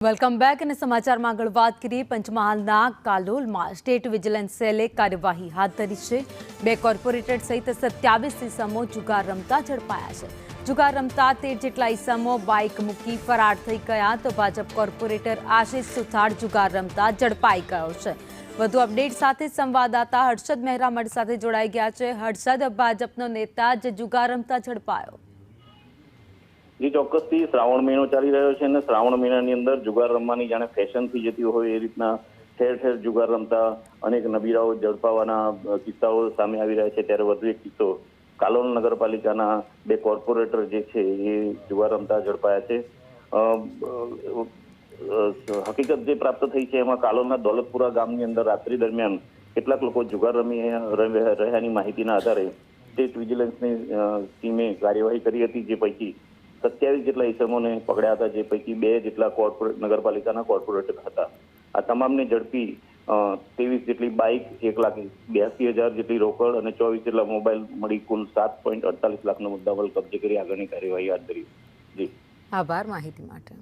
Welcome back અને સમાચારમાં આગળ વાત કરીએ પંચમહાલના કાલોલમાં સ્ટેટ વિજિલન્સ સેલે કાર્યવાહી હાથ ધરી છે। બે કોર્પોરેટર સહિત 27 ઇસમો જુગાર રમતા ઝડપાયા છે। જુગાર રમતા 13 જેટલા ઇસમો બાઇક મૂકી ફરાર થઈ ગયા તો ભાજપ કોર્પોરેટર આશિષ સુથાર જુગાર રમતા ઝડપાઈ ગયો છે। વધુ અપડેટ સાથે સંવાદદાતા હર્ષદ મહેરા અમારી સાથે જોડાઈ ગયા છે। હર્ષદ, ભાજપનો નેતા જ જુગાર રમતા ઝડપાયો। જે ચોક્કસથી શ્રાવણ મહિનો ચાલી રહ્યો છે અને શ્રાવણ મહિનાની અંદર જુગાર રમવાની જાણે ફેશન થઈ જતી હોય એ રીતના ઠેર ઠેર જુગાર રમતા અનેક નબીરાઓ ઝડપાવાના કિસ્સાઓ સામે આવી રહ્યા છે। ત્યારે વધુ એક કિસ્સો કાલોલ નગરપાલિકાના બે કોર્પોરેટર જે છે એ જુગાર રમતા ઝડપાયા છે। હકીકત જે પ્રાપ્ત થઈ છે એમાં કાલોલના દોલતપુરા ગામની અંદર રાત્રિ દરમિયાન કેટલાક લોકો જુગાર રમી રહ્યાની માહિતીના આધારે સ્ટેટ વિજિલન્સની ટીમે કાર્યવાહી કરી હતી, જે પૈકી 27 જેટલા ઇસમોને પકડ્યા હતા, જે પૈકી 2 જેટલા નગરપાલિકાના કોર્પોરેટર હતા। આ તમામને ઝડપી 23 જેટલી બાઇક, 1,82,000 જેટલી રોકડ અને 24 જેટલા મોબાઈલ મળી કુલ 7.48 લાખનો મુદ્દામાલ કબજે કરી આગળની કાર્યવાહી હાથ ધરી। જી, આભાર માહિતી માટે।